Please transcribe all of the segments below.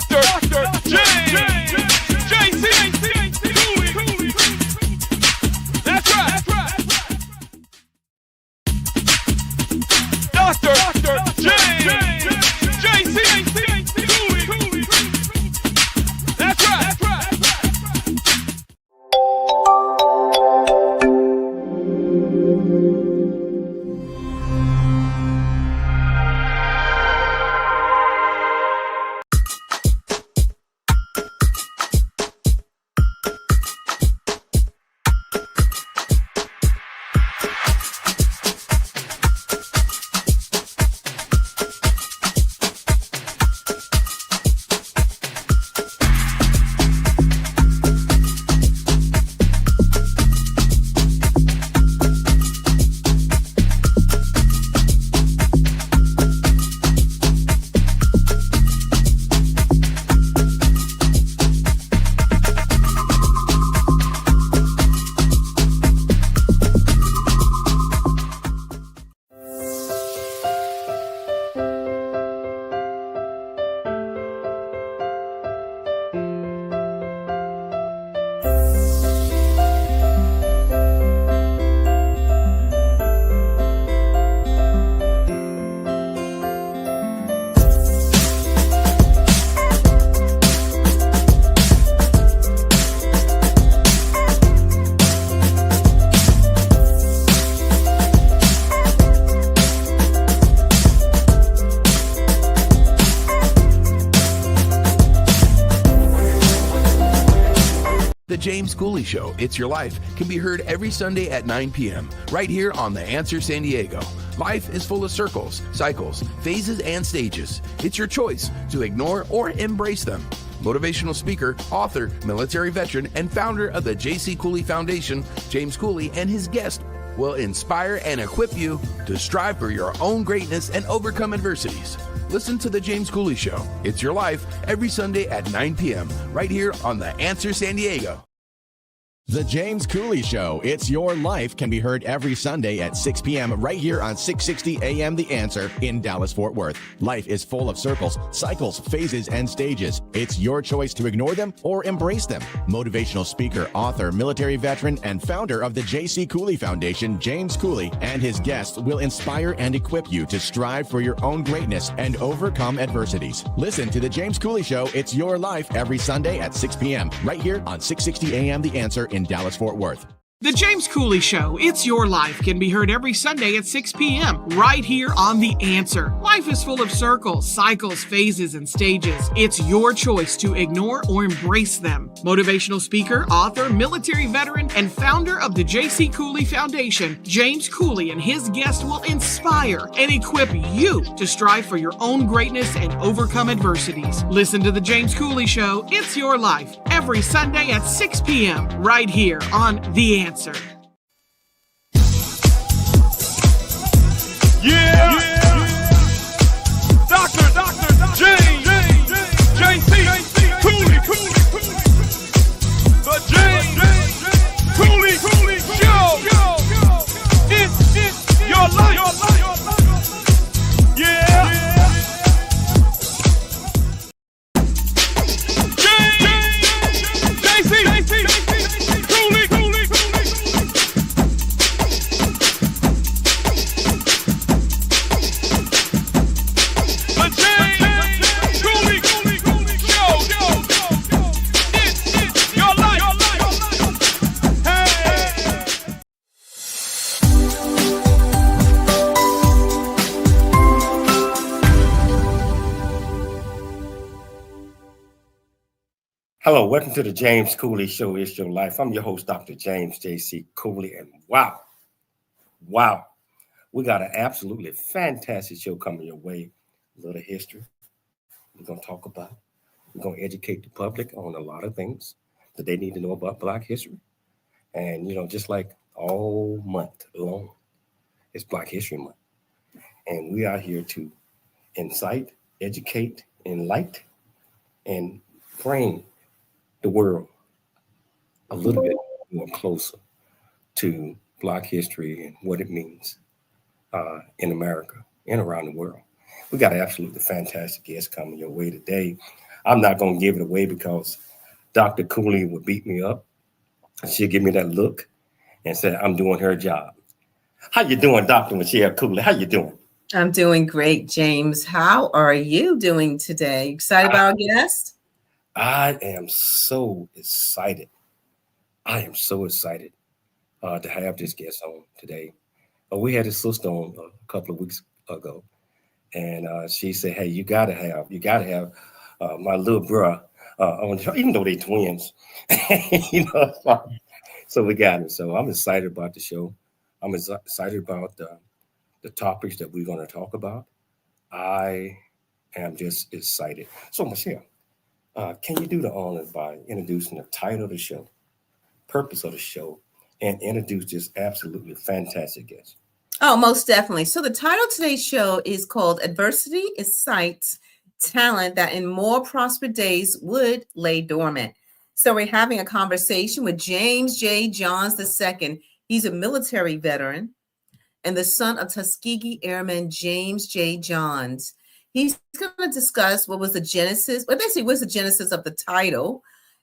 Dr. James J. That's right. Dr. James J. That's right. The James Cooley Show, It's Your Life, can be heard every Sunday at 9 p.m. right here on The Answer San Diego. Life is full of circles, cycles, phases, and stages. It's your choice to ignore or embrace them. Motivational speaker, author, military veteran, and founder of the J.C. Cooley Foundation, James Cooley, and his guest will inspire and equip you to strive for your own greatness and overcome adversities. Listen to The James Cooley Show, It's Your Life, every Sunday at 9 p.m. right here on The Answer San Diego. The James Cooley Show, It's Your Life, can be heard every Sunday at 6 p.m. right here on 660 AM The Answer in Dallas-Fort Worth. Life is full of circles, cycles, phases, and stages. It's your choice to ignore them or embrace them. Motivational speaker, author, military veteran, and founder of the J.C. Cooley Foundation, James Cooley, and his guests will inspire and equip you to strive for your own greatness and overcome adversities. Listen to The James Cooley Show, It's Your Life, every Sunday at 6 p.m. right here on 660 AM The Answer in Dallas-Fort Worth. The James Cooley Show, It's Your Life, can be heard every Sunday at 6 p.m. right here on The Answer. Life is full of circles, cycles, phases, and stages. It's your choice to ignore or embrace them. Motivational speaker, author, military veteran, and founder of the J.C. Cooley Foundation, James Cooley and his guests will inspire and equip you to strive for your own greatness and overcome adversities. Listen to The James Cooley Show, It's Your Life, every Sunday at 6 p.m. right here on The Answer. Yeah. Dr. James J.C. Cooley. The James Cooley Show. It's your life. Yeah. Hello, welcome to the James Cooley Show, It's Your Life. I'm your host, Dr. James J.C. Cooley, and wow, we got an absolutely fantastic show coming your way. A little history we're going to talk about. We're going to educate the public on a lot of things that they need to know about Black history. And, you know, just like all month long, it's Black History Month. And we are here to incite, educate, enlighten, and bring the world a little bit more closer to Black history and what it means in America and around the world. We got an absolutely fantastic guest coming your way today. I'm not going to give it away because Dr. Cooley would beat me up. She'll give me that look and say, I'm doing her job. How you doing, Dr. Michelle Cooley? How you doing? I'm doing great, James. How are you doing today? Excited about our guest? I am so excited. I am so excited to have this guest on today. We had his sister on a couple of weeks ago, and she said, "Hey, you gotta have my little bruh on the show, even though they twins." You know, so we got him. So I'm excited about the show. I'm excited about the topics that we're going to talk about. I am just excited. So Michelle, can you do the honors by introducing the title of the show, purpose of the show, and introduce this absolutely fantastic guest? Oh, most definitely. So the title of today's show is called Adversity Incites Talent That in More Prosperous Days Would Lay Dormant. So we're having a conversation with James J. Johns II. He's a military veteran and the son of Tuskegee Airman James J. Johns. He's going to discuss what was the genesis, well, basically what's the genesis of the title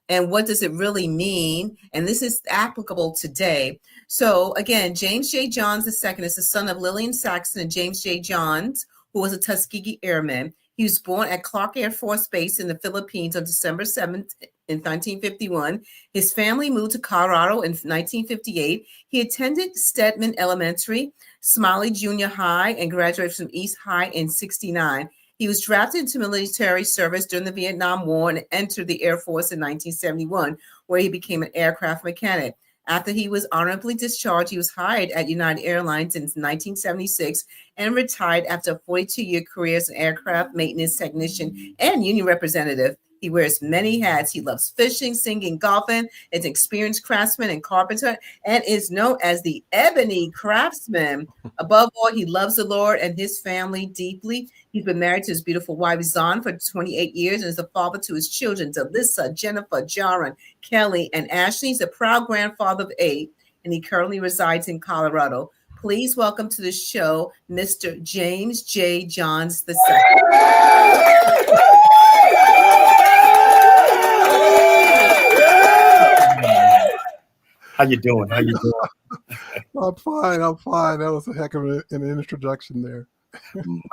and what does it really mean? And this is applicable today. So again, James J. Johns II is the son of Lillian Saxon and James J. Johns, who was a Tuskegee Airman. He was born at Clark Air Force Base in the Philippines on December 7th in 1951. His family moved to Colorado in 1958. He attended Stedman Elementary, Smiley Jr. High, and graduated from East High in 1969. He was drafted into military service during the Vietnam War and entered the Airforce in 1971, where he became an aircraft mechanic. After he was honorably discharged, he was hired at United Airlines in 1976 and retired after a 42-year career as an aircraft maintenance technician and union representative. He wears many hats. He loves fishing, singing, golfing, is an experienced craftsman and carpenter, and is known as the Ebony Craftsman. Above all, he loves the Lord and his family deeply. He's been married to his beautiful wife, Zon, for 28 years and is the father to his children, Delisa, Jennifer, Jerron, Kelli, and Ashley. He's a proud grandfather of 8, and he currently resides in Colorado. Please welcome to the show, Mr. James J. Johns II. How you doing? How you doing? I'm fine. That was a heck of an introduction there.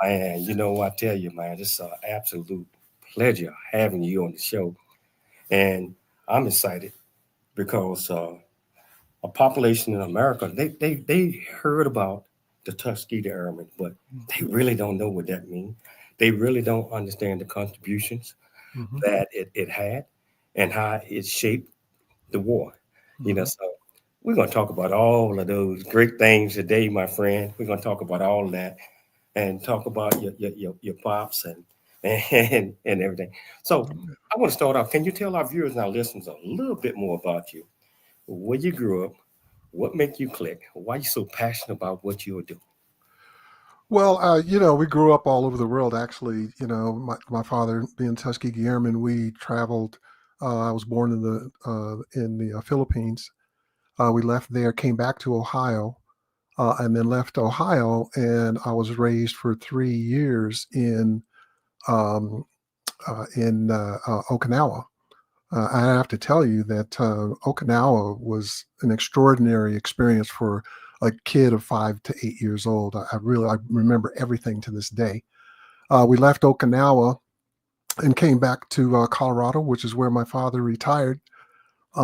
Man, you know what I tell you, man, it's an absolute pleasure having you on the show. And I'm excited because a population in America, they heard about the Tuskegee Airmen, but they really don't know what that means. They really don't understand the contributions that it had and how it shaped the war. You know, so we're going to talk about all of those great things today, my friend. We're going to talk about all of that and talk about your pops and everything. So I want to start off. Can you tell our viewers and our listeners a little bit more about you? Where you grew up, what made you click? Why are you so passionate about what you're doing? Well, we grew up all over the world, actually. My father being Tuskegee Airman, we traveled. I was born in the Philippines. We left there, came back to Ohio, and then left Ohio. And I was raised for 3 years in Okinawa. I have to tell you that Okinawa was an extraordinary experience for a kid of 5 to 8 years old. I remember everything to this day. We left Okinawa and came back to Colorado, which is where my father retired. He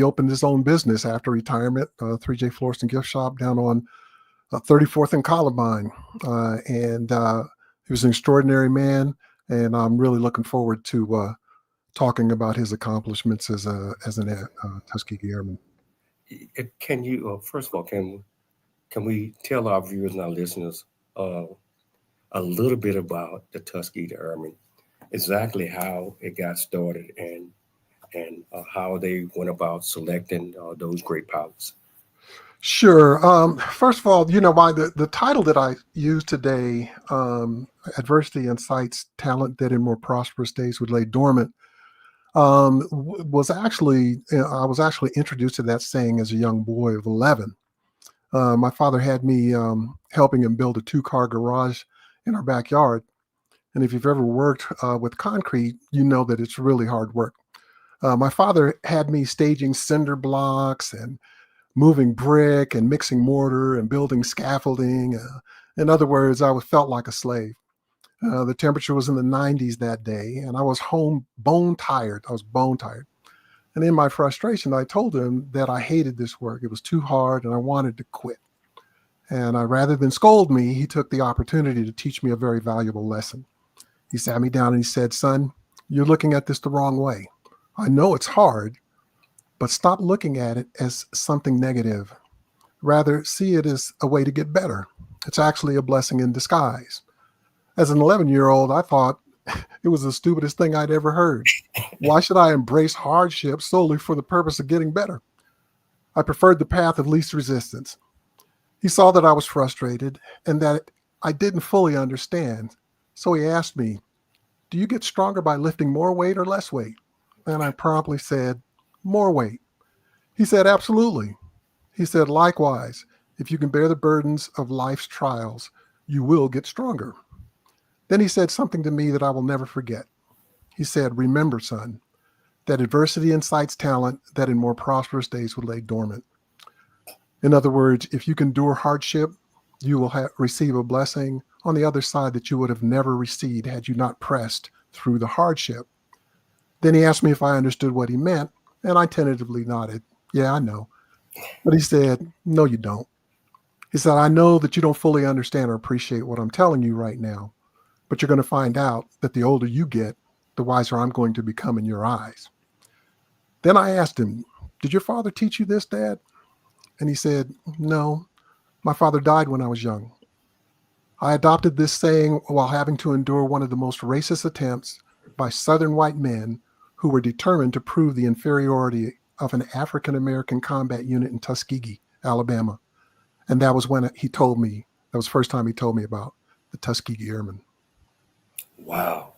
opened his own business after retirement, 3J Florist Gift Shop down on 34th and Columbine. He was an extraordinary man, and I'm really looking forward to talking about his accomplishments as an Tuskegee Airman. Can you, first of all, can we tell our viewers and our listeners a little bit about the Tuskegee Airmen, exactly how it got started and how they went about selecting those great pilots? Sure. First of all, the title that I use today, Adversity Incites Talent That in More Prosperous Days Would Lay Dormant, was actually, I was actually introduced to that saying as a young boy of 11. My father had me helping him build a 2-car garage in our backyard. And if you've ever worked with concrete, you know that it's really hard work. My father had me staging cinder blocks and moving brick and mixing mortar and building scaffolding. In other words, I felt like a slave. The temperature was in the 90s that day, and I was home bone tired. I was bone tired. And in my frustration, I told him that I hated this work. It was too hard, and I wanted to quit. And rather than scold me, he took the opportunity to teach me a very valuable lesson. He sat me down and he said, "Son, you're looking at this the wrong way. I know it's hard, but stop looking at it as something negative. Rather, see it as a way to get better. It's actually a blessing in disguise." As an 11-year-old, I thought it was the stupidest thing I'd ever heard. Why should I embrace hardship solely for the purpose of getting better? I preferred the path of least resistance. He saw that I was frustrated and that I didn't fully understand. So he asked me, "Do you get stronger by lifting more weight or less weight?" And I promptly said, "More weight." He said, "Absolutely." He said, "Likewise, if you can bear the burdens of life's trials, you will get stronger." Then he said something to me that I will never forget. He said, "Remember, son, that adversity incites talent that in more prosperous days would lay dormant." In other words, if you can endure hardship, you will receive a blessing on the other side that you would have never received had you not pressed through the hardship. Then he asked me if I understood what he meant, and I tentatively nodded. "Yeah, I know." But he said, "No, you don't." He said, "I know that you don't fully understand or appreciate what I'm telling you right now, but you're going to find out that the older you get, the wiser I'm going to become in your eyes." Then I asked him, "Did your father teach you this, Dad?" And he said, "No, my father died when I was young. I adopted this saying while having to endure one of the most racist attempts by Southern white men who were determined to prove the inferiority of an African-American combat unit in Tuskegee, Alabama. And that was when he told me, that was the first time he told me about the Tuskegee Airmen." Wow.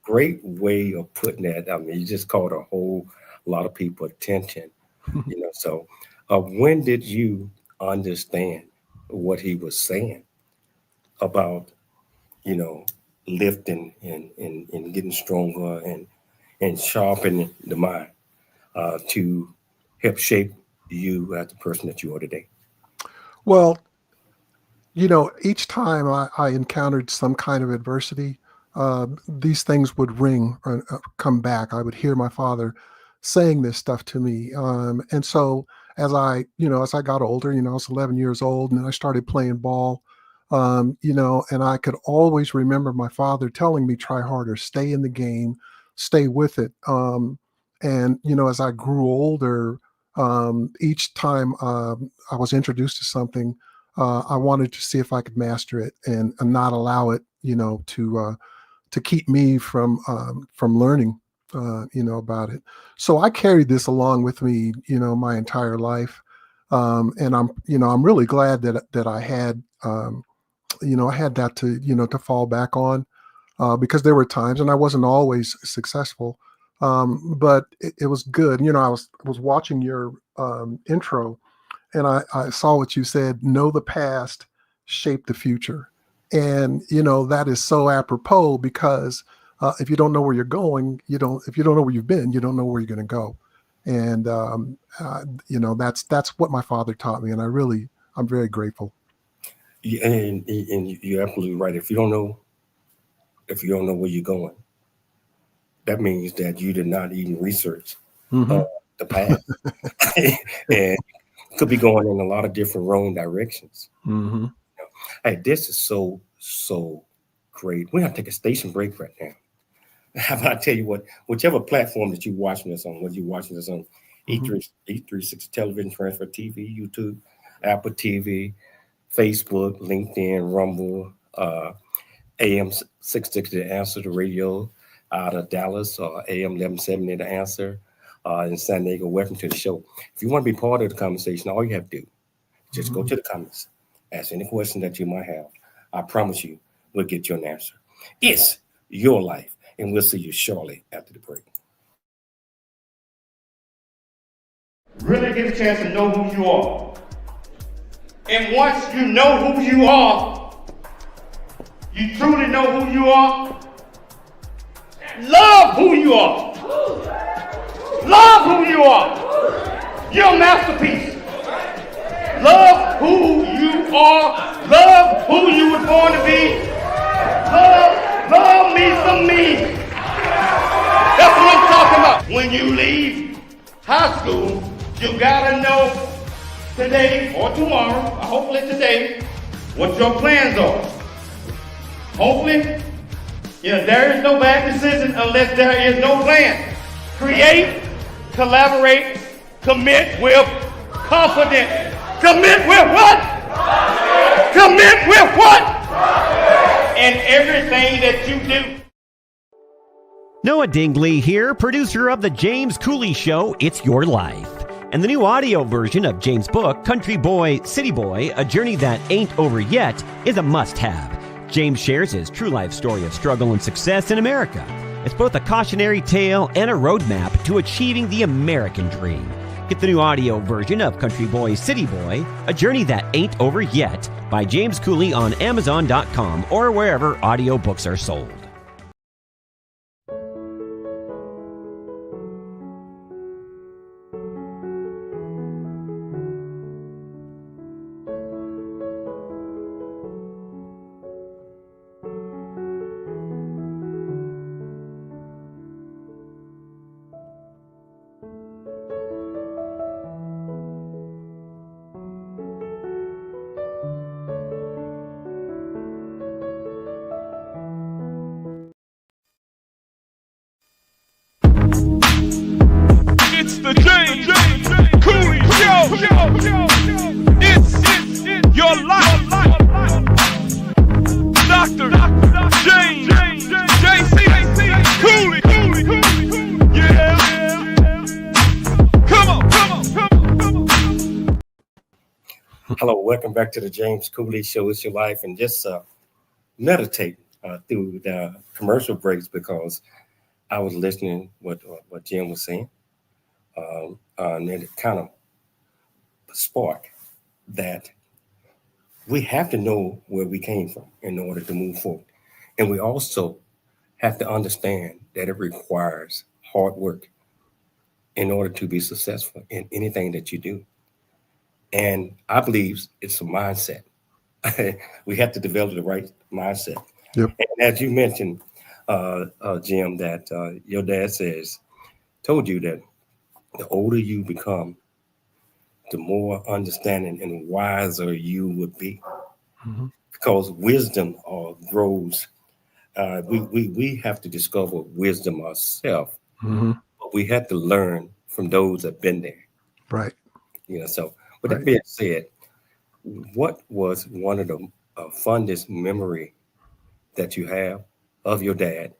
Great way of putting that. I mean, you just caught a whole lot of people attention, So when did you understand what he was saying about, lifting and getting stronger and sharpening the mind to help shape you as the person that you are today? Well, each time I encountered some kind of adversity, these things would ring or come back. I would hear my father saying this stuff to me. And so as I got older, I was 11 years old and I started playing ball, and I could always remember my father telling me, "Try harder, stay in the game, stay with it." And, as I grew older, each time I was introduced to something, I wanted to see if I could master it and not allow it, to keep me from learning, about it. So I carried this along with me, my entire life, and I'm really glad that I had, I had that to fall back on, because there were times, and I wasn't always successful, but it was good. I was watching your intro. And I saw what you said, know the past, shape the future. And, that is so apropos because if you don't know where you're going, if you don't know where you've been, you don't know where you're going to go. And, that's what my father taught me. And I'm very grateful. Yeah, and you're absolutely right. If you don't know where you're going, that means that you did not even research the path. And could be going in a lot of different wrong directions. Mm-hmm. Hey, this is so great. We have to take a station break right now. How about I tell you what, whichever platform that you're watching us on, whether you're watching us on E360 Television, Transfer TV, YouTube, Apple TV, Facebook, LinkedIn, Rumble, AM 660 The Answer, the radio out of Dallas, or AM 1170 The Answer in San Diego. Welcome to the show. If you want to be part of the conversation, all you have to do is just go to the comments, ask any question that you might have. I promise you, we'll get you an answer. It's your life, and we'll see you shortly after the break. Really get a chance to know who you are. And once you know who you are, You truly know who you are? Love who you are. Love who you are. You're a masterpiece. Love who you are. Love who you were born to be. Love me some me. That's what I'm talking about. When you leave high school, you gotta know today or tomorrow, or hopefully today, what your plans are. Hopefully, there is no bad decision unless there is no plan. Create, collaborate, commit with confidence. Commit with what? Commit with what? In everything that you do. Noah Dingley here, producer of The James Cooley Show, It's Your Life. And the new audio version of James' book, Country Boy, City Boy, A Journey That Ain't Over Yet, is a must-have. James shares his true life story of struggle and success in America. It's both a cautionary tale and a roadmap to achieving the American dream. Get the new audio version of Country Boy, City Boy, A Journey That Ain't Over Yet by James Cooley on Amazon.com or wherever audiobooks are sold. It's the James Cooley Show. It's your life. Dr. James J. Cooley. Yeah. Come on. Hello, welcome back to the James Cooley Show. It's your life, and just meditate through the commercial breaks because I was listening what Jim was saying, and it kind of sparked that we have to know where we came from in order to move forward, and we also have to understand that it requires hard work in order to be successful in anything that you do. And I believe it's a mindset. We have to develop the right mindset. Yep. And as you mentioned, Jim, that your dad told you that the older you become, the more understanding and wiser you would be. Mm-hmm. Because wisdom grows. We have to discover wisdom ourselves, mm-hmm. but we have to learn from those that have been there. Right. So with that being said, what was one of the fondest memory that you have of your dad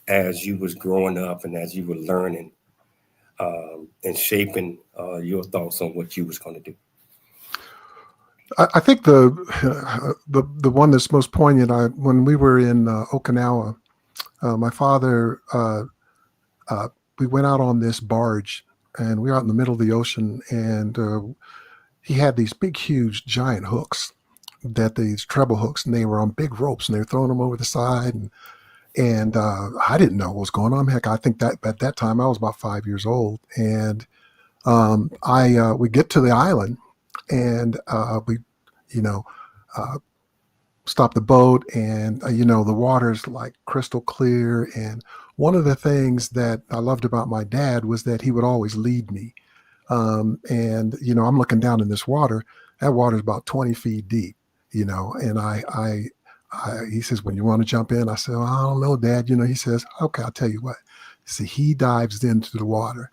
as you was growing up and as you were learning and shaping your thoughts on what you was going to do? I think the one that's most poignant, when we were in Okinawa, my father, we went out on this barge and we were out in the middle of the ocean, and he had these big, huge, giant hooks, these treble hooks, and they were on big ropes, and they were throwing them over the side. And I didn't know what was going on. Heck, I think that at that time I was about 5 years old. And we get to the island, and we stop the boat, and the water's like crystal clear. And one of the things that I loved about my dad was that he would always lead me. And I'm looking down in this water. That water's about 20 feet deep, and he says, when you want to jump in, I said, well, I don't know, Dad. He says, okay, I'll tell you what. See, he dives into the water.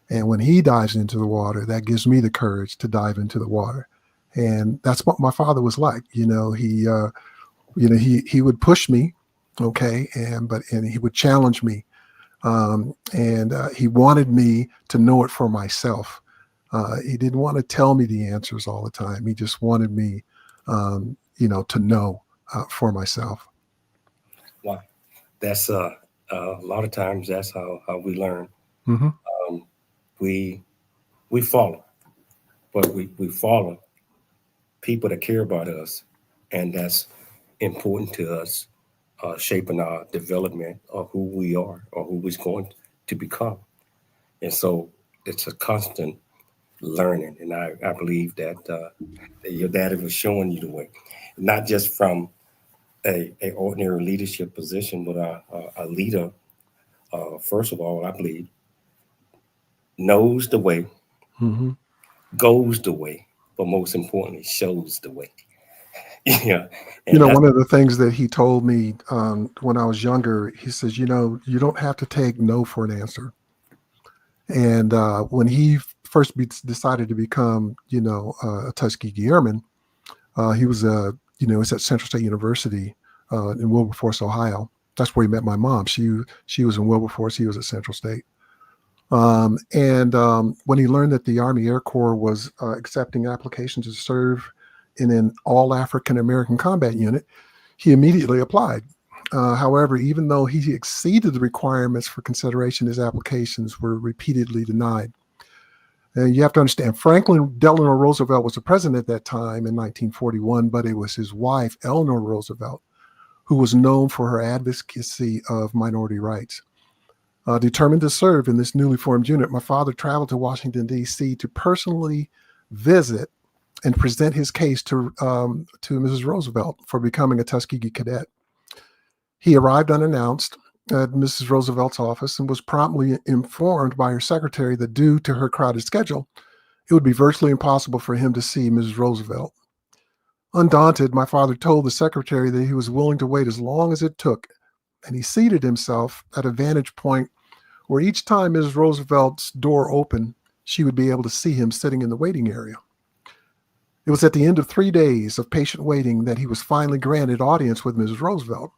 And when he dives into the water, that gives me the courage to dive into the water. And that's what my father was like. He would push me. Okay. And he would challenge me. And he wanted me to know it for myself. He didn't want to tell me the answers all the time. He just wanted me, to know for myself. Wow. That's a lot of times that's how we learn. Mm-hmm. We follow, but we follow people that care about us, and that's important to us, shaping our development of who we are or who we're going to become. And so it's a constant learning. And I believe that your daddy was showing you the way, not just from a ordinary leadership position, but a leader, first of all, I believe, knows the way, goes the way, but most importantly, shows the way. Yeah. You know, one of the things that he told me when I was younger, he says, you know, you don't have to take no for an answer. And when he first decided to become, you know, a Tuskegee Airman, he was, you know, it's at Central State University in Wilberforce, Ohio. That's where he met my mom. She was in Wilberforce. He was at Central State. And when he learned that the Army Air Corps was accepting applications to serve in an all African American combat unit, he immediately applied. However, even though he exceeded the requirements for consideration, his applications were repeatedly denied. And you have to understand, Franklin Delano Roosevelt was the president at that time in 1941, but it was his wife, Eleanor Roosevelt, who was known for her advocacy of minority rights. Determined to serve in this newly formed unit, my father traveled to Washington, D.C. to personally visit and present his case to Mrs. Roosevelt for becoming a Tuskegee cadet. He arrived unannounced at Mrs. Roosevelt's office and was promptly informed by her secretary that due to her crowded schedule, it would be virtually impossible for him to see Mrs. Roosevelt. Undaunted, my father told the secretary that he was willing to wait as long as it took, and he seated himself at a vantage point where each time Mrs. Roosevelt's door opened, she would be able to see him sitting in the waiting area. It was at the end of 3 days of patient waiting that he was finally granted audience with Mrs. Roosevelt.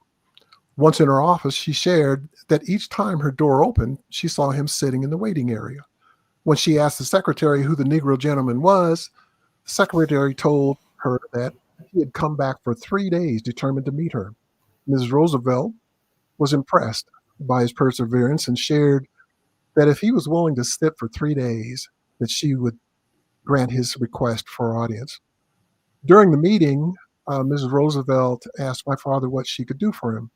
Once in her office, she shared that each time her door opened, she saw him sitting in the waiting area. When she asked the secretary who the Negro gentleman was, the secretary told her that he had come back for 3 days determined to meet her. Mrs. Roosevelt was impressed by his perseverance and shared that if he was willing to sit for 3 days, that she would grant his request for audience. During the meeting, Mrs. Roosevelt asked my father what she could do for him.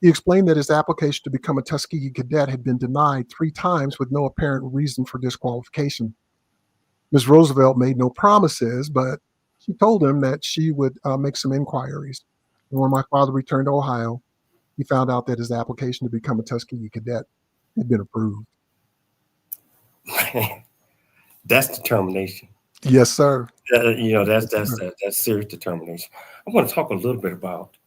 He explained that his application to become a Tuskegee cadet had been denied 3 times with no apparent reason for disqualification. Ms. Roosevelt made no promises, but she told him that she would make some inquiries. And when my father returned to Ohio, he found out that his application to become a Tuskegee cadet had been approved. That's determination. Yes, sir. You know, that's serious determination. I want to talk a little bit about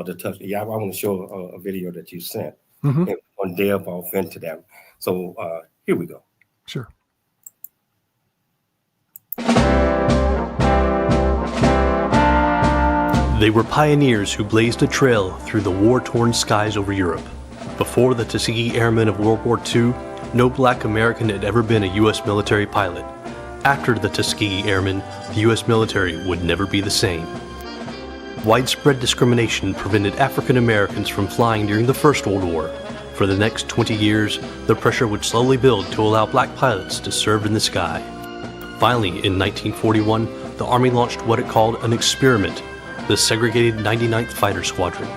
the Tuskegee. I want to show a video that you sent. And on delve off into that. So here we go. Sure. They were pioneers who blazed a trail through the war-torn skies over Europe. Before the Tuskegee Airmen of World War II, no black American had ever been a U.S. military pilot. After the Tuskegee Airmen, the U.S. military would never be the same. Widespread discrimination prevented African Americans from flying during the First World War. For the next 20 years, the pressure would slowly build to allow black pilots to serve in the sky. Finally, in 1941, the Army launched what it called an experiment, the segregated 99th Fighter Squadron.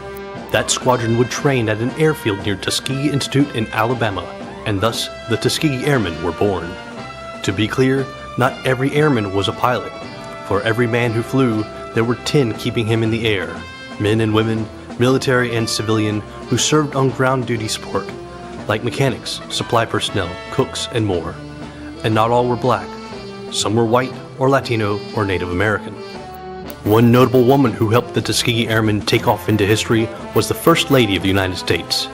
That squadron would train at an airfield near Tuskegee Institute in Alabama, and thus the Tuskegee Airmen were born. To be clear, not every airman was a pilot. For every man who flew, there were 10 keeping him in the air, men and women, military and civilian, who served on ground duty support, like mechanics, supply personnel, cooks, and more. And not all were black. Some were white or Latino or Native American. One notable woman who helped the Tuskegee Airmen take off into history was the First Lady of the United States.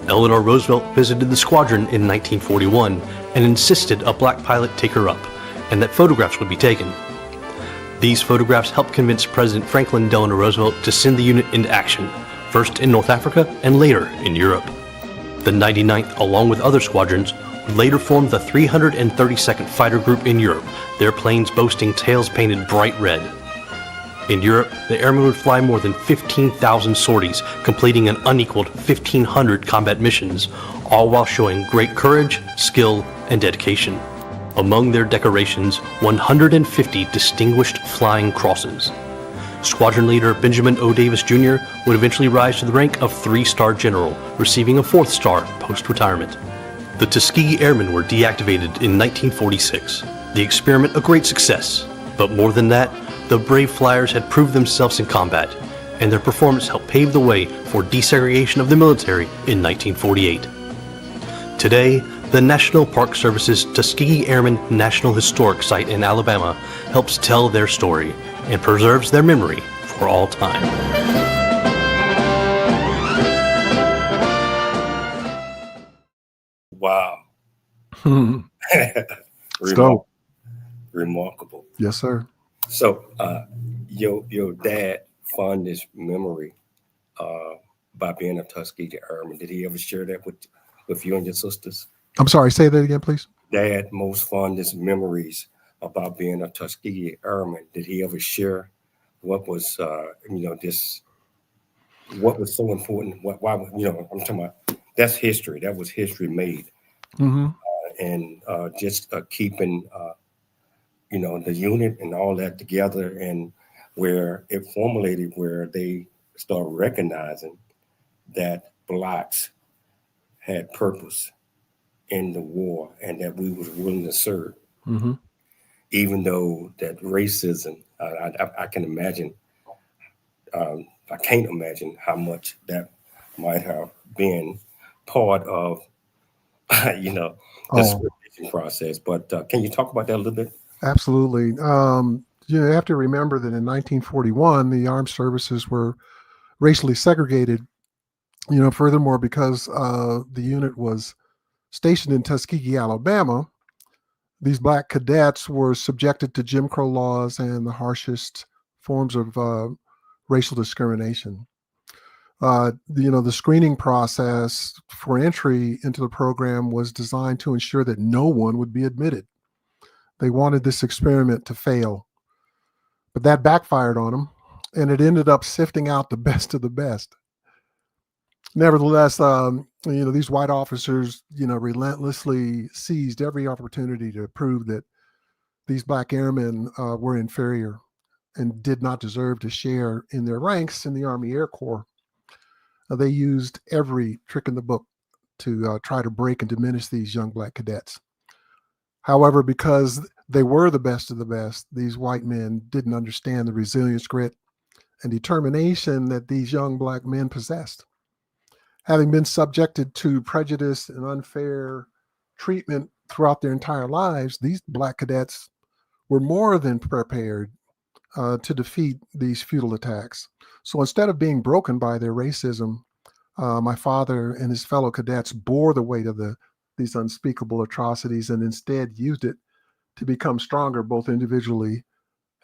Eleanor Roosevelt visited the squadron in 1941 and insisted a black pilot take her up, and that photographs would be taken. These photographs helped convince President Franklin Delano Roosevelt to send the unit into action, first in North Africa and later in Europe. The 99th, along with other squadrons, would later form the 332nd Fighter Group in Europe, their planes boasting tails painted bright red. In Europe, the airmen would fly more than 15,000 sorties, completing an unequaled 1,500 combat missions, all while showing great courage, skill, and dedication. Among their decorations, 150 distinguished flying crosses. Squadron leader Benjamin O. Davis Jr. would eventually rise to the rank of 3-star general, receiving a 4th star post-retirement. The Tuskegee Airmen were deactivated in 1946. The experiment a great success, but more than that, the brave flyers had proved themselves in combat, and their performance helped pave the way for desegregation of the military in 1948. Today, the National Park Service's Tuskegee Airmen National Historic Site in Alabama helps tell their story and preserves their memory for all time. Wow. So, Remarkable. yes, sir. So, your dad fondest memory by being a Tuskegee Airman, did he ever share that with you and your sisters? I'm sorry, say that again, please. Dad most fondest memories about being a Tuskegee Airman, did he ever share what was what was so important? Why I'm talking about, that's history. That was history made. Mm-hmm. And just keeping the unit and all that together, and where it formulated, where they start recognizing that blacks had purpose in the war and that we was willing to serve. Mm-hmm. Even though that racism, I can imagine, I can't imagine how much that might have been part of, the segregation process. But can you talk about that a little bit? Absolutely. You have to remember that in 1941, the armed services were racially segregated. Furthermore, because the unit was stationed in Tuskegee, Alabama, these black cadets were subjected to Jim Crow laws and the harshest forms of racial discrimination. The screening process for entry into the program was designed to ensure that no one would be admitted. They wanted this experiment to fail, but that backfired on them, and it ended up sifting out the best of the best. Nevertheless, these white officers, relentlessly seized every opportunity to prove that these black airmen were inferior and did not deserve to share in their ranks in the Army Air Corps. They used every trick in the book to try to break and diminish these young black cadets. However, because they were the best of the best, these white men didn't understand the resilience, grit, and determination that these young black men possessed. Having been subjected to prejudice and unfair treatment throughout their entire lives, these black cadets were more than prepared to defeat these futile attacks. So instead of being broken by their racism, my father and his fellow cadets bore the weight of these unspeakable atrocities and instead used it to become stronger, both individually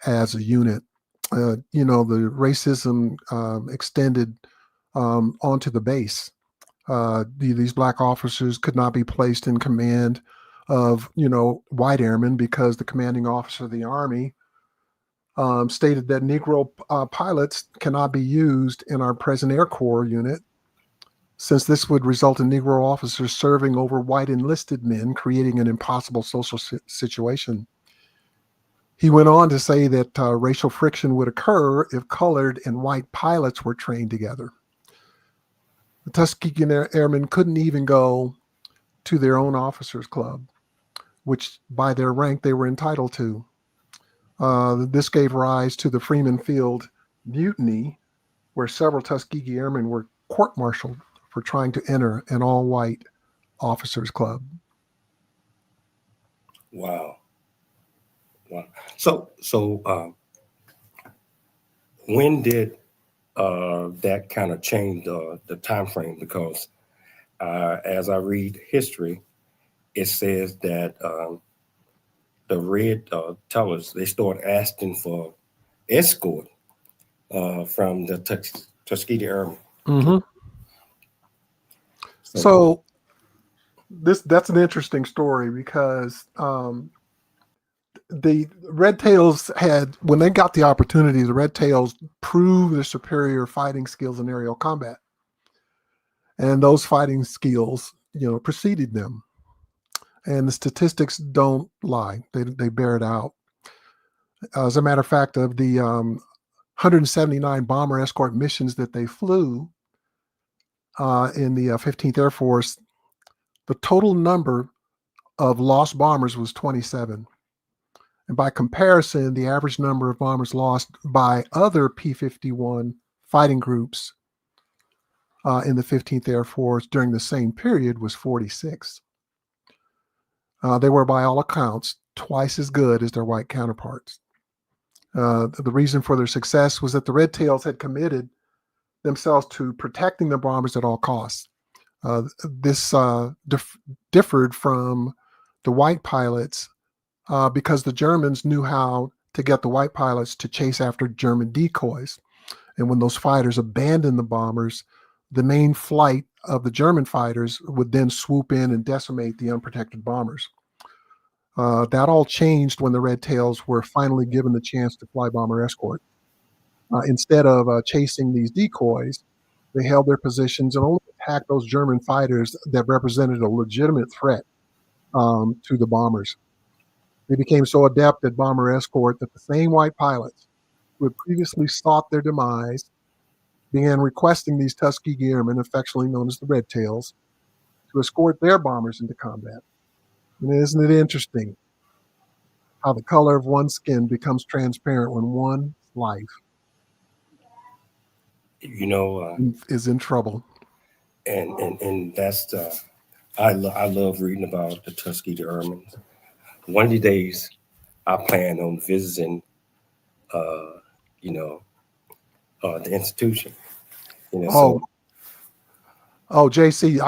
as a unit. The racism extended onto the base. These black officers could not be placed in command of, white airmen because the commanding officer of the Army stated that Negro pilots cannot be used in our present Air Corps unit, since this would result in Negro officers serving over white enlisted men, creating an impossible social situation. He went on to say that racial friction would occur if colored and white pilots were trained together. The Tuskegee Airmen couldn't even go to their own officers' club, which by their rank they were entitled to. This gave rise to the Freeman Field Mutiny, where several Tuskegee Airmen were court-martialed for trying to enter an all-white officers' club. Wow. So when did that kind of change the time frame? Because as I read history, it says that the red tellers, they start asking for escort from the Tuskegee Airmen. Mm-hmm. So that's an interesting story, because the Red Tails had, when they got the opportunity, the Red Tails proved their superior fighting skills in aerial combat. And those fighting skills, preceded them. And the statistics don't lie. They bear it out. As a matter of fact, of the 179 bomber escort missions that they flew in the 15th Air Force, the total number of lost bombers was 27. And by comparison, the average number of bombers lost by other P-51 fighting groups in the 15th Air Force during the same period was 46. They were, by all accounts, twice as good as their white counterparts. The reason for their success was that the Red Tails had committed themselves to protecting the bombers at all costs. This differed from the white pilots because the Germans knew how to get the white pilots to chase after German decoys. And when those fighters abandoned the bombers, the main flight of the German fighters would then swoop in and decimate the unprotected bombers. That all changed when the Red Tails were finally given the chance to fly bomber escort. Instead of chasing these decoys, they held their positions and only attacked those German fighters that represented a legitimate threat to the bombers. They became so adept at bomber escort that the same white pilots who had previously sought their demise began requesting these Tuskegee Airmen, affectionately known as the Red Tails, to escort their bombers into combat. And isn't it interesting how the color of one's skin becomes transparent when one's life is in trouble? And that's I love reading about the Tuskegee Airmen. One of these days, I plan on visiting, the institution. JC,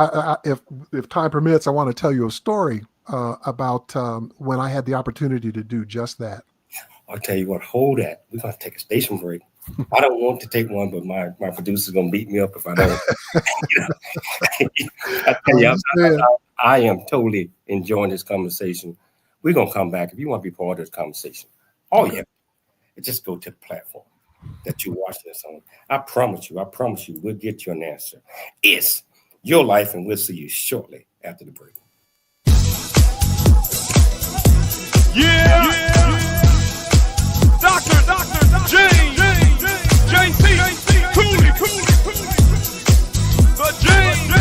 if time permits, I want to tell you a story about when I had the opportunity to do just that. I'll tell you what, hold that. We're going to take a station break. I don't want to take one, but my producer's going to beat me up if I don't. I tell you, I am totally enjoying this conversation. We're going to come back. If you want to be part of this conversation, all you have to do is just go to the platform that you're watching this on. I promise you, we'll get you an answer. It's your life, and we'll see you shortly after the break. Yeah. Dr. James J.C. Cooley. The James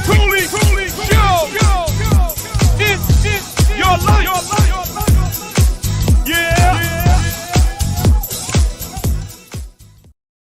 Cooley Show. It's your life. Yeah.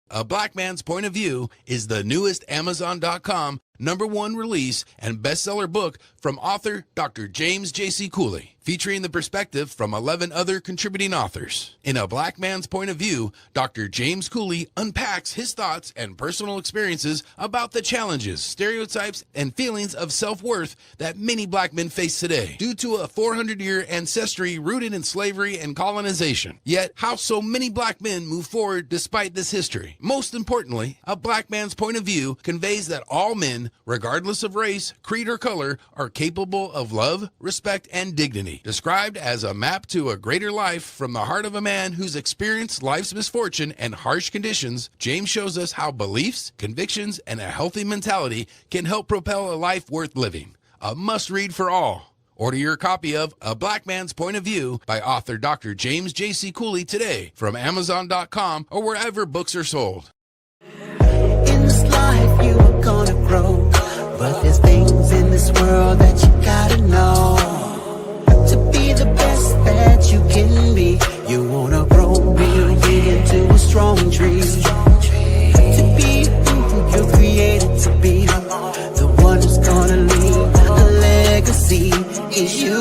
A Black Man's Point of View is the newest Amazon.com #1 release and bestseller book from author Dr. James J.C. Cooley, featuring the perspective from 11 other contributing authors. In A Black Man's Point of View, Dr. James Cooley unpacks his thoughts and personal experiences about the challenges, stereotypes, and feelings of self-worth that many black men face today due to a 400-year ancestry rooted in slavery and colonization. Yet, how so many black men move forward despite this history. Most importantly, A Black Man's Point of View conveys that all men, regardless of race, creed, or color, are capable of love, respect, and dignity. Described as a map to a greater life from the heart of a man who's experienced life's misfortune and harsh conditions, James shows us how beliefs, convictions, and a healthy mentality can help propel a life worth living. A must-read for all. Order your copy of A Black Man's Point of View by author Dr. James J.C. Cooley today from Amazon.com or wherever books are sold. In this life you are gonna grow, but there's things in this world that you gotta know. To be the best that you can be, you wanna grow real big into a strong tree. To be who you're created to be, the one who's gonna leave a legacy is you.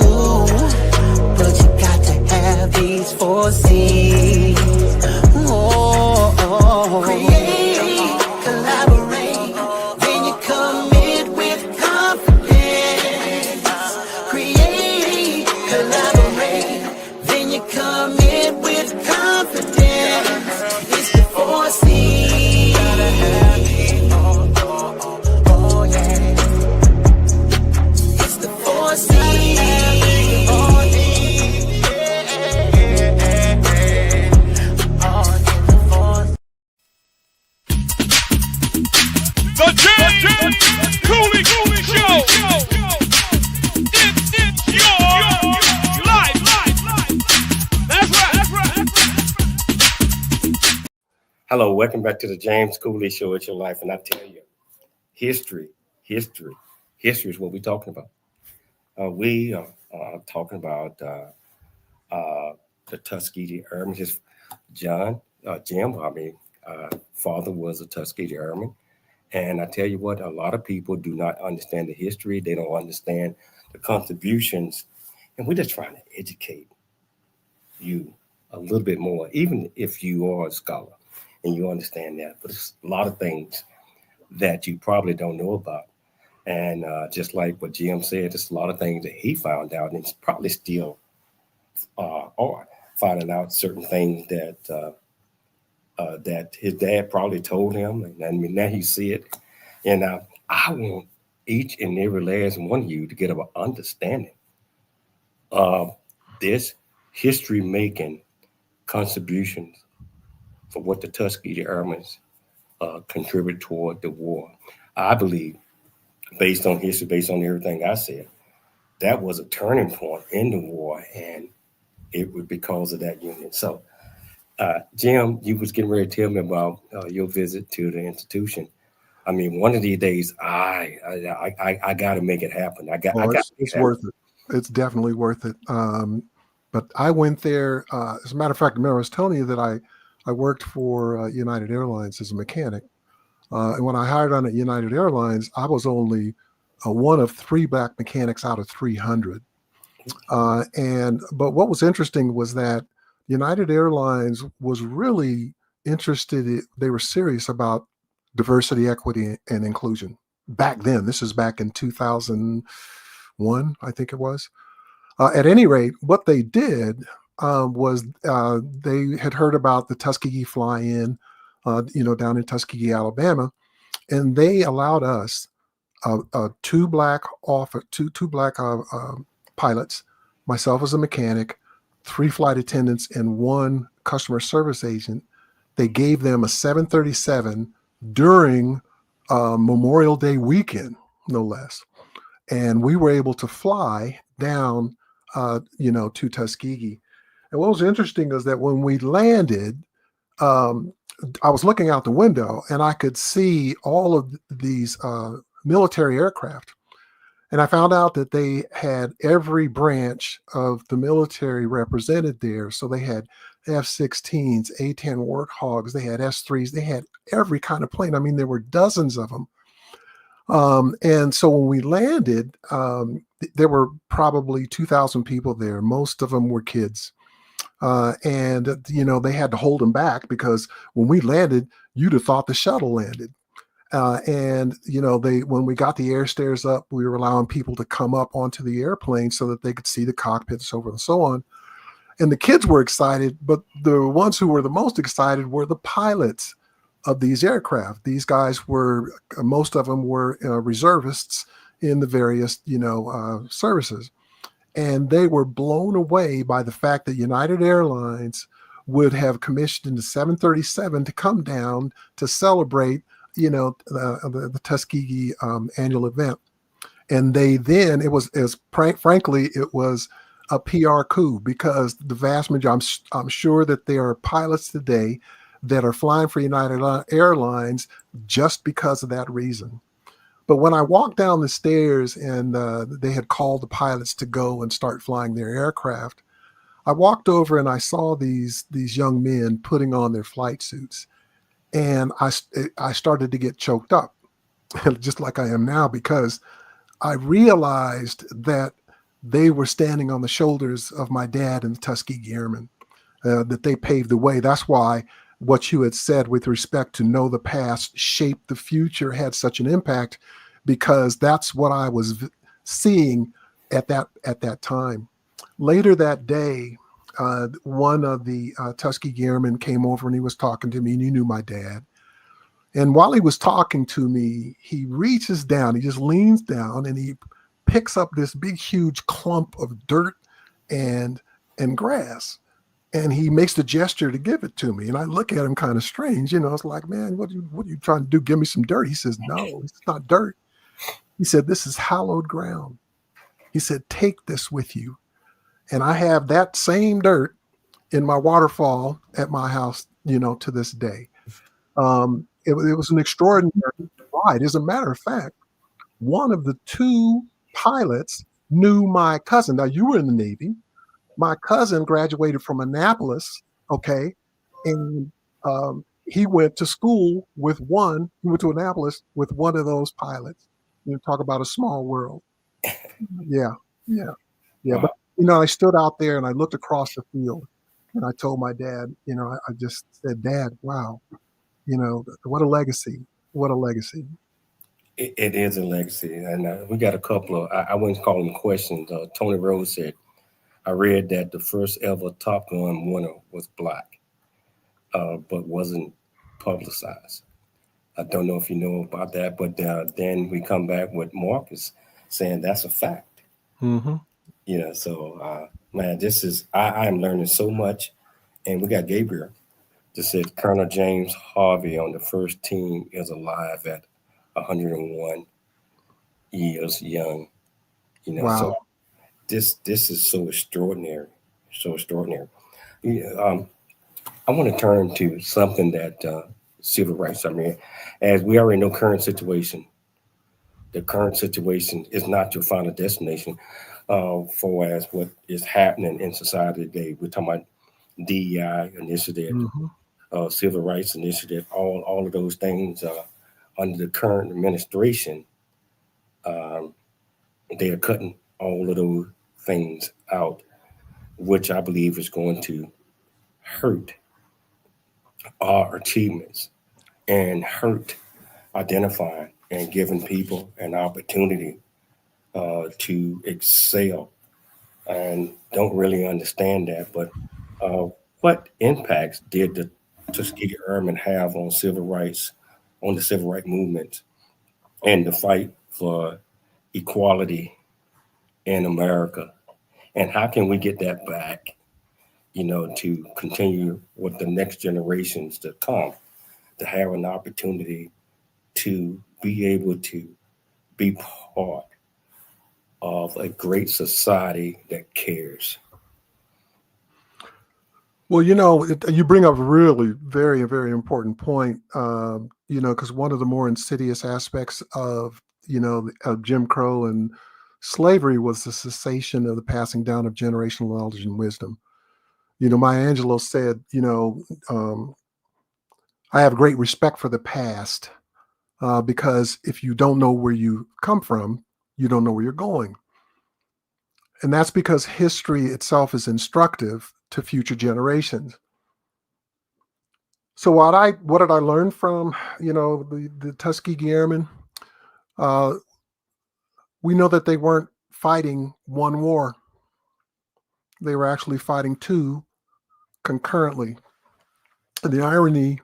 But you got to have these 4 C's. Create, collaborate, then you commit with confidence. Create, collaborate, then you commit with confidence. It's the 4 C's. Hello, welcome back to the James Cooley Show. It's your life, and I tell you, history is what we're talking about. We are talking about the Tuskegee Airmen. His Jim, father was a Tuskegee Airman. And I tell you what, a lot of people do not understand the history. They don't understand the contributions. And we're just trying to educate you a little bit more, even if you are a scholar and you understand that. But there's a lot of things that you probably don't know about. And just like what Jim said, there's a lot of things that he found out, and he's probably still are finding out certain things that that his dad probably told him, and I mean, now he see it. And I want each and every last one of you to get an understanding of this history-making contributions for what the Tuskegee Airmen contribute toward the war. I believe, based on history, based on everything I said, that was a turning point in the war, and it was because of that union. So, Jim, you was getting ready to tell me about your visit to the institution. I mean, one of these days, I got to make it happen. It's worth it. It's definitely worth it. But I went there. As a matter of fact, remember I was telling you that I worked for United Airlines as a mechanic. And when I hired on at United Airlines, I was only one of 3 black mechanics out of 300. But what was interesting was that United Airlines was really interested. They were serious about diversity, equity, and inclusion back then. This is back in 2001, I think it was. At any rate, what they did was they had heard about the Tuskegee fly-in, down in Tuskegee, Alabama, and they allowed us 2 black pilots, myself as a mechanic, 3 flight attendants, and 1 customer service agent. They gave them a 737 during Memorial Day weekend, no less. And we were able to fly down, to Tuskegee. And what was interesting is that when we landed, I was looking out the window and I could see all of these military aircraft. And I found out that they had every branch of the military represented there. So they had F-16s, A-10 Warthogs, they had S-3s, they had every kind of plane. I mean, there were dozens of them. And so when we landed, there were probably 2,000 people there. Most of them were kids. And they had to hold them back because when we landed, you'd have thought the shuttle landed. When we got the air stairs up, we were allowing people to come up onto the airplane so that they could see the cockpit, so forth and so on. And the kids were excited, but the ones who were the most excited were the pilots of these aircraft. These guys were, most of them were reservists in the various, services. And they were blown away by the fact that United Airlines would have commissioned the 737 to come down to celebrate, the Tuskegee annual event. And it was a PR coup, because the vast majority, I'm sure that there are pilots today that are flying for United Airlines just because of that reason. But when I walked down the stairs and they had called the pilots to go and start flying their aircraft, I walked over and I saw these young men putting on their flight suits. And I started to get choked up, just like I am now, because I realized that they were standing on the shoulders of my dad and the Tuskegee Airmen, that they paved the way. That's why what you had said with respect to know the past, shape the future, had such an impact, because that's what I was seeing at that time. Later that day, one of the Tuskegee Airmen came over and he was talking to me, and he knew my dad. And while he was talking to me, he reaches down, he just leans down and he picks up this big, huge clump of dirt and grass. And he makes the gesture to give it to me. And I look at him kind of strange, it's like, man, what are you trying to do? Give me some dirt. He says, no, it's not dirt. He said, this is hallowed ground. He said, take this with you. And I have that same dirt in my waterfall at my house, to this day. It was an extraordinary ride. As a matter of fact, one of the two pilots knew my cousin. Now, you were in the Navy. My cousin graduated from Annapolis, okay, and he went to school with one. He went to Annapolis with one of those pilots. You know, talk about a small world. Yeah. Wow. But I stood out there and I looked across the field, and I told my dad. I just said, "Dad, wow, what a legacy! What a legacy!" It is a legacy, and we got a couple of. I wouldn't call them questions. Tony Rose said, "I read that the first ever Top Gun winner was black, but wasn't publicized." I don't know if you know about that, but then we come back with Marcus saying that's a fact. Mm-hmm. So man, this is I am learning so much, and we got Gabriel. Just said Colonel James Harvey on the first team is alive at 101 years young. Wow. So this is so extraordinary, so extraordinary. I want to turn to something that civil rights. I mean, as we already know, current situation. The current situation is not your final destination. For as what is happening in society today, we're talking about DEI initiative, civil rights initiative, all of those things under the current administration. They are cutting all of those things out, which I believe is going to hurt our achievements and hurt identifying and giving people an opportunity to excel, and don't really understand that. But what impacts did the Tuskegee Airmen have on civil rights, on the civil rights movement, and the fight for equality in America? And how can we get that back, to continue with the next generations to come, to have an opportunity to be able to be part of a great society that cares? Well, you bring up a really very, very important point, because one of the more insidious aspects of Jim Crow and slavery was the cessation of the passing down of generational knowledge and wisdom. Maya Angelou said, I have great respect for the past because if you don't know where you come from, you don't know where you're going. And that's because history itself is instructive to future generations. So what did I learn from, the Tuskegee Airmen? We know that they weren't fighting one war. They were actually fighting two concurrently. And the irony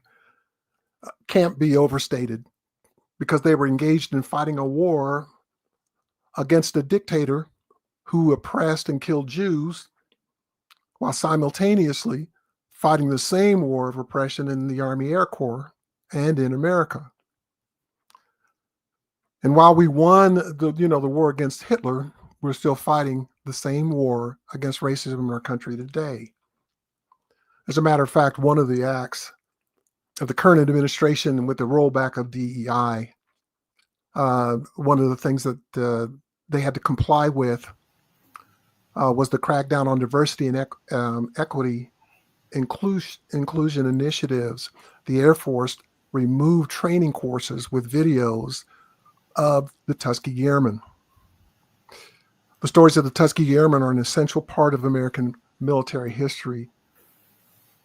can't be overstated, because they were engaged in fighting a war against a dictator who oppressed and killed Jews, while simultaneously fighting the same war of oppression in the Army Air Corps and in America. And while we won the war against Hitler, we're still fighting the same war against racism in our country today. As a matter of fact, one of the acts of the current administration with the rollback of DEI, one of the things that they had to comply with was the crackdown on diversity and equity inclusion initiatives. The Airforce removed training courses with videos of the Tuskegee Airmen. The stories of the Tuskegee Airmen are an essential part of American military history.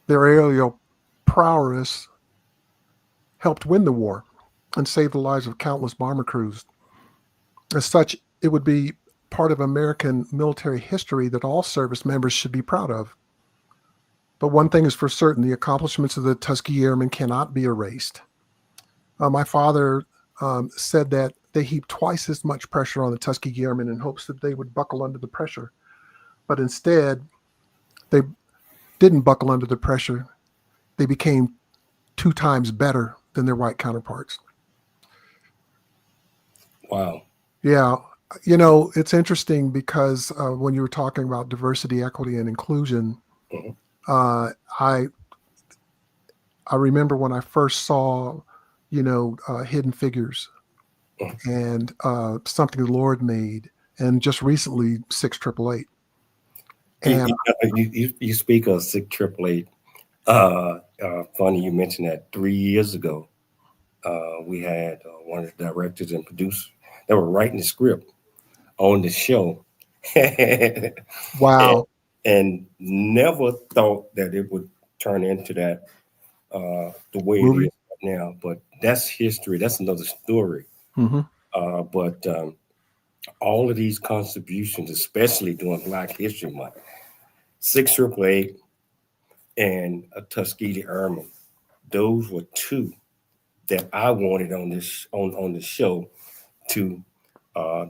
Their aerial prowess helped win the war and save the lives of countless bomber crews. As such, it would be part of American military history that all service members should be proud of. But one thing is for certain, the accomplishments of the Tuskegee Airmen cannot be erased. My father said that they heaped twice as much pressure on the Tuskegee Airmen in hopes that they would buckle under the pressure. But instead, they didn't buckle under the pressure. They became 2 times better than their white counterparts. Wow. Yeah. It's interesting because when you were talking about diversity, equity, and inclusion, I remember when I first saw, Hidden Figures and something the Lord made, and just recently 6888. And You speak of 6888. Funny you mentioned that. 3 years ago, we had one of the directors and producers that were writing the script on the show. wow. And never thought that it would turn into that the way Movie. it is right now. But that's history. That's another story. Mm-hmm. But all of these contributions, especially during Black History Month, 6888 and a Tuskegee Airman, those were two that I wanted on this on the show to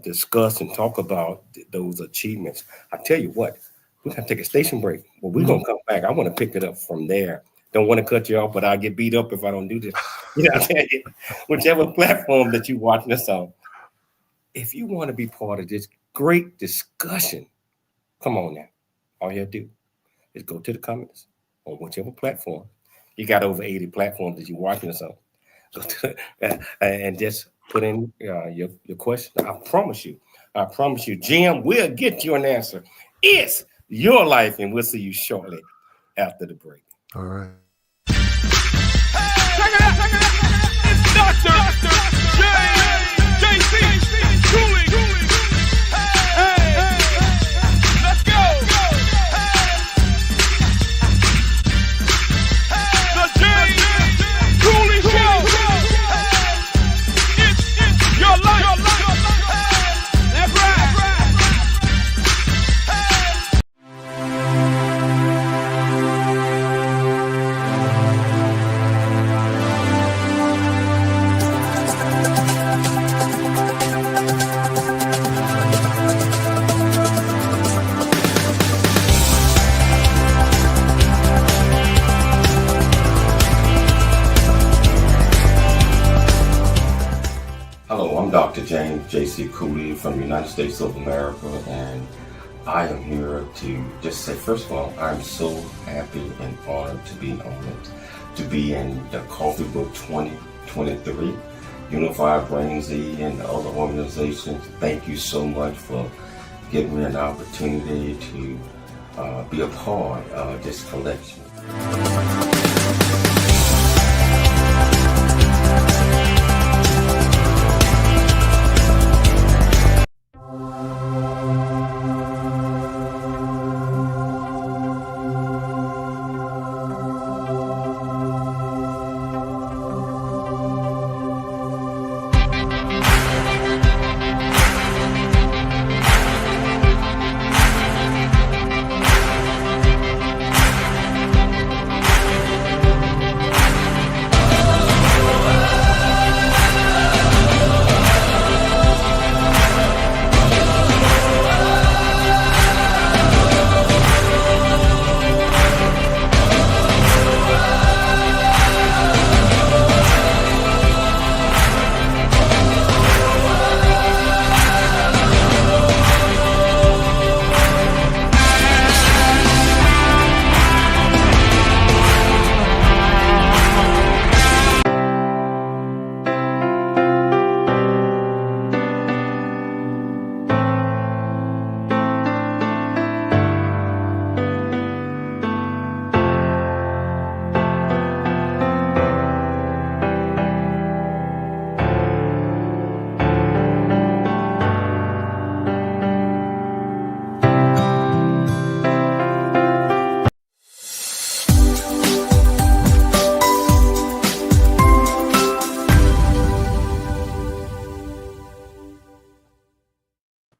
discuss and talk about those achievements. I tell you what, we're gonna take a station break, but we're gonna come back. I want to pick it up from there. Don't want to cut you off, but I'll get beat up if I don't do this. Whichever platform that you're watching us on, if you want to be part of this great discussion, come on now. All you have to do is go to the comments on whichever platform. You got over 80 platforms that you're watching us on. Go to, and just put in your question. I promise you, Jim will get you an answer. It's your life, and we'll see you shortly after the break. All right. It's Dr. J.C. Cooley. Hey, let's go. The James Cooley Show. It's your life. That's right. Hello, I'm Dr. James J. Cooley from the United States of America, and I am here to just say, first of all, I'm so happy and honored to be on it, to be in the Coffee Book 2023, Unified Brain Z and the other organizations. Thank you so much for giving me an opportunity to be a part of this collection.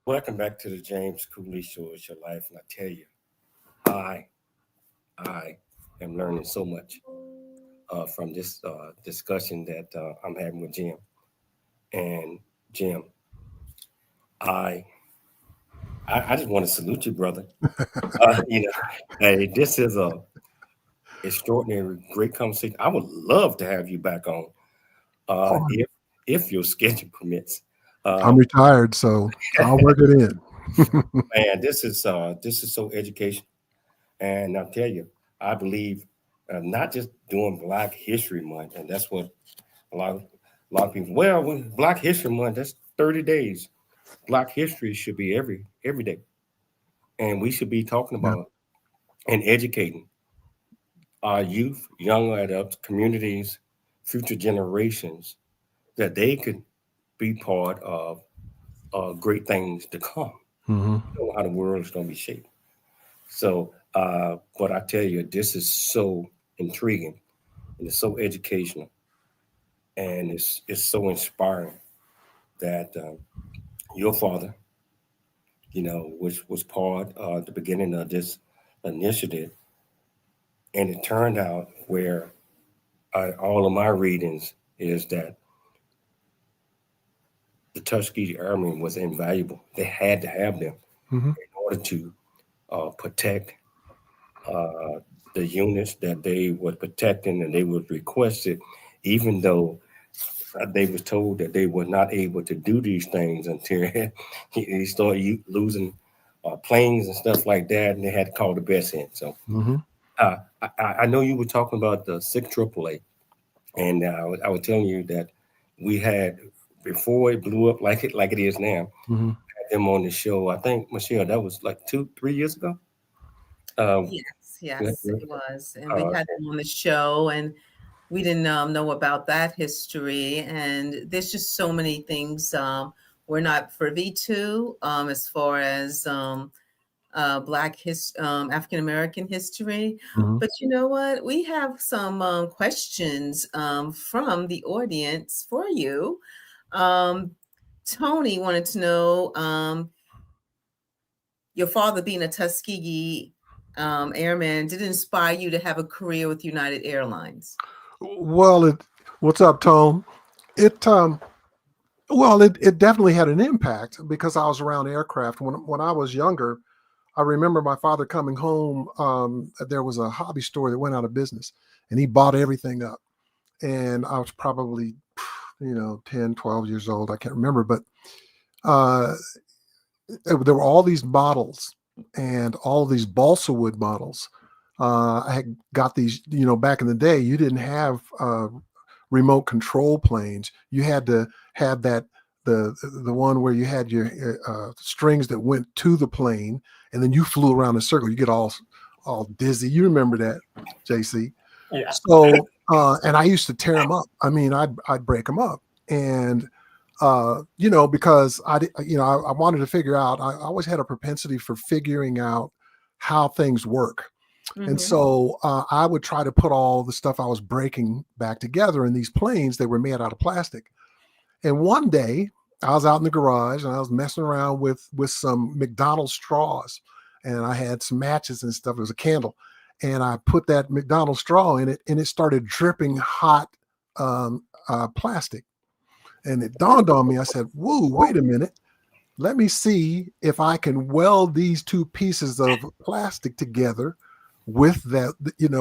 Welcome back to the James Cooley Show. It's your life, and I tell you, I am learning so much from this discussion that I'm having with Jim. And Jim, I just want to salute you, brother. Hey, this is a extraordinary, great conversation. I would love to have you back on if your schedule permits. I'm retired, so I'll work it in. Man, this is so educational, and I'll tell you, I believe not just doing Black History Month, and that's what a lot of people. Well, when Black History Month, that's 30 days. Black history should be every day, and we should be talking about and educating our youth, young adults, communities, future generations, that they could be part of great things to come. Mm-hmm. You know how the world is going to be shaped. So, but I tell you, this is so intriguing, and it's so educational, and it's so inspiring that your father, which was part of the beginning of this initiative, and it turned out where all of my readings is that the Tuskegee Airmen was invaluable. They had to have them in order to protect the units that they were protecting, and they was requested, even though they was told that they were not able to do these things until he started losing planes and stuff like that, and they had to call the best in. So I know you were talking about the 6 AAA, and I was telling you that we had, before it blew up like it is now, had them on the show. I think, Michelle, that was like 2-3 years ago. Yes, it was. And we had them on the show, and we didn't know about that history. And there's just so many things we're not privy to as far as African American history. But you know what? We have some questions from the audience for you. Tony wanted to know, your father being a Tuskegee Airman, did it inspire you to have a career with United Airlines? Well, what's up, Tom? It definitely had an impact because I was around aircraft. When I was younger, I remember my father coming home. There was a hobby store that went out of business, and he bought everything up. And I was probably, 10, 12 years old. I can't remember, but there were all these models and all of these balsa wood models. I had got these, back in the day, you didn't have remote control planes. You had to have the one where you had your strings that went to the plane, and then you flew around in a circle. You get all dizzy. You remember that, JC? Yeah. So, and I used to tear them up. I mean, I'd break them up, and because I wanted to figure out. I always had a propensity for figuring out how things work. And so I would try to put all the stuff I was breaking back together in these planes that were made out of plastic. And one day I was out in the garage and I was messing around with some McDonald's straws, and I had some matches and stuff. It was a candle, and I put that McDonald's straw in it, and it started dripping hot plastic. And it dawned on me. I said, "Whoa, wait a minute. Let me see if I can weld these two pieces of plastic together with that,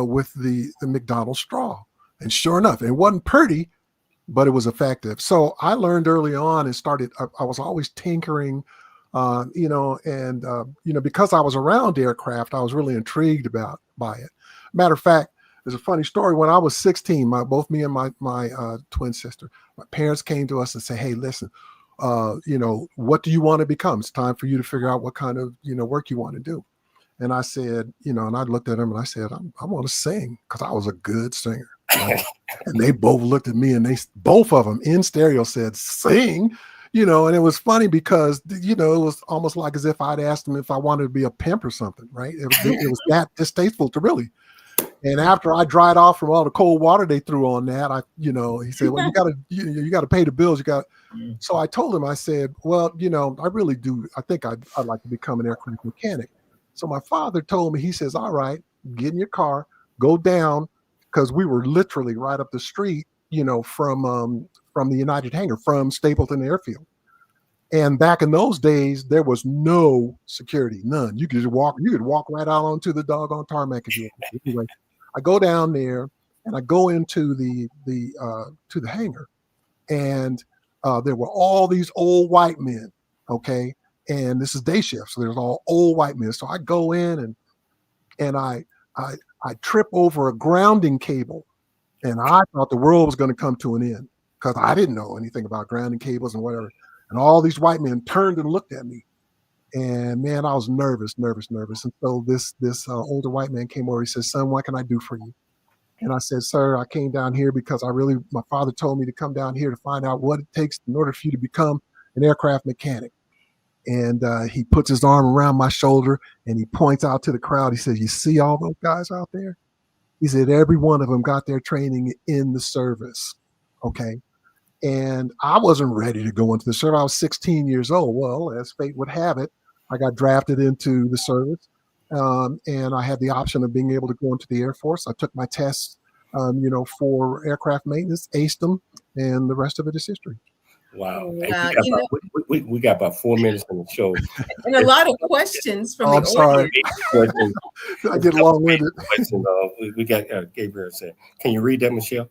with the McDonald's straw." And sure enough, it wasn't pretty, but it was effective. So I learned early on and started, I was always tinkering, because I was around aircraft, I was really intrigued by it. Matter of fact, there's a funny story. When I was 16, both me and my twin sister, my parents came to us and said, "Hey, listen, what do you want to become? It's time for you to figure out what kind of, work you want to do." And I said, and I looked at them and I said, I want to sing, because I was a good singer. Right? And they both looked at me, and both of them in stereo said, "Sing," and it was funny because, it was almost like as if I'd asked them if I wanted to be a pimp or something, right? It was that distasteful to really. And after I dried off from all the cold water they threw on that, he said, "Well, you gotta pay the bills. So I told him, I said, "Well, I really do. I think I'd like to become an aircraft mechanic." So my father told me, he says, "All right, get in your car, go down," because we were literally right up the street, from the United hangar, from Stapleton Airfield. And back in those days, there was no security, none. You could walk right out onto the doggone tarmac if you want. Anyway, I go down there and I go into the hangar, and there were all these old white men. Okay. And this is day shift, so there's all old white men. So I go in and I I trip over a grounding cable, and I thought the world was going to come to an end because I didn't know anything about grounding cables and whatever. And all these white men turned and looked at me. And man, I was nervous. And so this older white man came over. He said, "Son, what can I do for you?" And I said, "Sir, I came down here because my father told me to come down here to find out what it takes in order for you to become an aircraft mechanic." And he puts his arm around my shoulder and he points out to the crowd. He says, "You see all those guys out there?" He said, "Every one of them got their training in the service." Okay. And I wasn't ready to go into the service. I was 16 years old. Well, as fate would have it, I got drafted into the service. And I had the option of being able to go into the Air Force. I took my tests, for aircraft maintenance, aced them, and the rest of it is history. Wow. We got about 4 minutes on the show. And a lot of questions from the audience. Sorry. I get long-winded. We got Gabriel said, "Can you read that, Michelle?"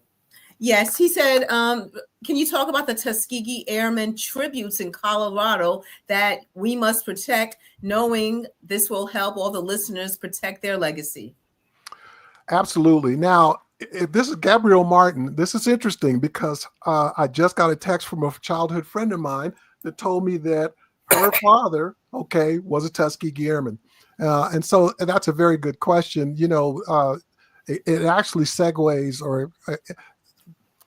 Yes, he said, can you talk about the Tuskegee Airmen tributes in Colorado that we must protect, knowing this will help all the listeners protect their legacy? Absolutely. Now, if this is Gabrielle Martin, this is interesting because I just got a text from a childhood friend of mine that told me that her father, was a Tuskegee Airman. And so that's a very good question. It actually segues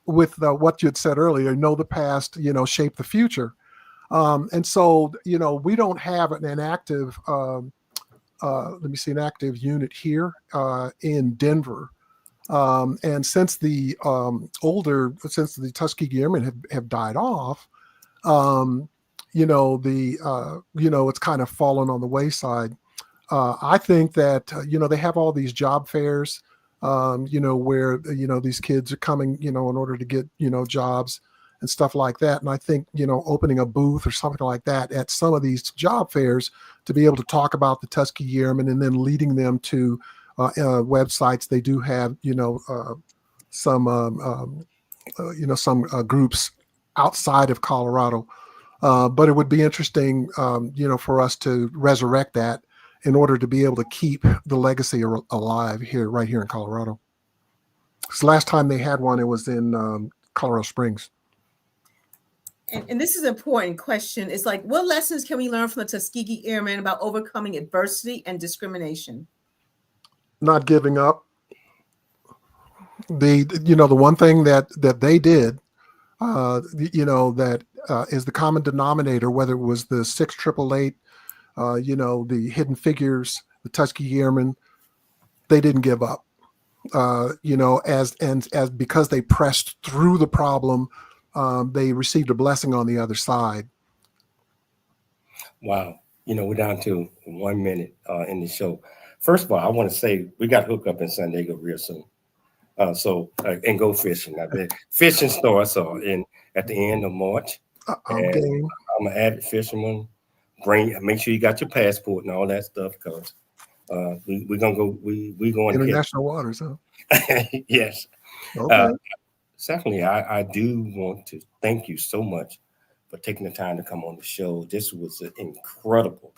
with what you had said earlier, know the past, shape the future. And so, we don't have an active, an active unit here in Denver. And since the Tuskegee Airmen have died off, it's kind of fallen on the wayside. I think that, they have all these job fairs, where, these kids are coming, in order to get, jobs and stuff like that. And I think, opening a booth or something like that at some of these job fairs to be able to talk about the Tuskegee Airmen and then leading them to websites. They do have, some groups outside of Colorado. But it would be interesting, for us to resurrect that in order to be able to keep the legacy alive right here in Colorado. Because last time they had one, it was in Colorado Springs. And this is an important question. It's like, what lessons can we learn from the Tuskegee Airmen about overcoming adversity and discrimination? Not giving up. The one thing that they did, that is the common denominator, whether it was the 6888, the Hidden Figures, the Tuskegee Airmen, they didn't give up. As because they pressed through the problem, they received a blessing on the other side. Wow. We're down to 1 minute in the show. First of all, I want to say we got hooked up in San Diego real soon. And go fishing. Fishing starts at the end of March. Okay. I'm an avid fisherman. Make sure you got your passport and all that stuff, because we're gonna go. We going international waters, huh? Yes. Okay. Secondly, I do want to thank you so much for taking the time to come on the show. This was incredible,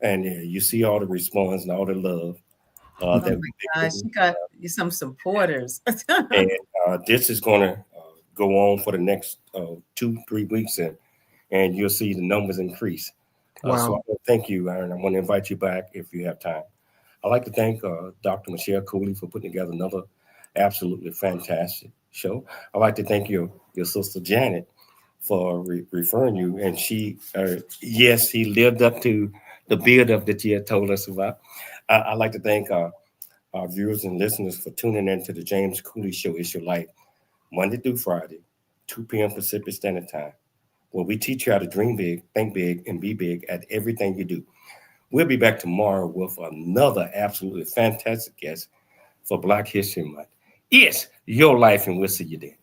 and you see all the response and all the love. Oh my gosh, you got some supporters. And this is going to go on for the next 2-3 weeks, and you'll see the numbers increase. Wow. So I want to thank you, Aaron. I want to invite you back if you have time. I'd like to thank Dr. Michelle Cooley for putting together another absolutely fantastic show. I'd like to thank your sister Janet for referring you. And she, yes, he lived up to the build-up that you had told us about. I'd like to thank our viewers and listeners for tuning in to the James Cooley Show, It's Your Life, Monday through Friday, 2 p.m. Pacific Standard Time, where we teach you how to dream big, think big, and be big at everything you do. We'll be back tomorrow with another absolutely fantastic guest for Black History Month. It's your life, and we'll see you then.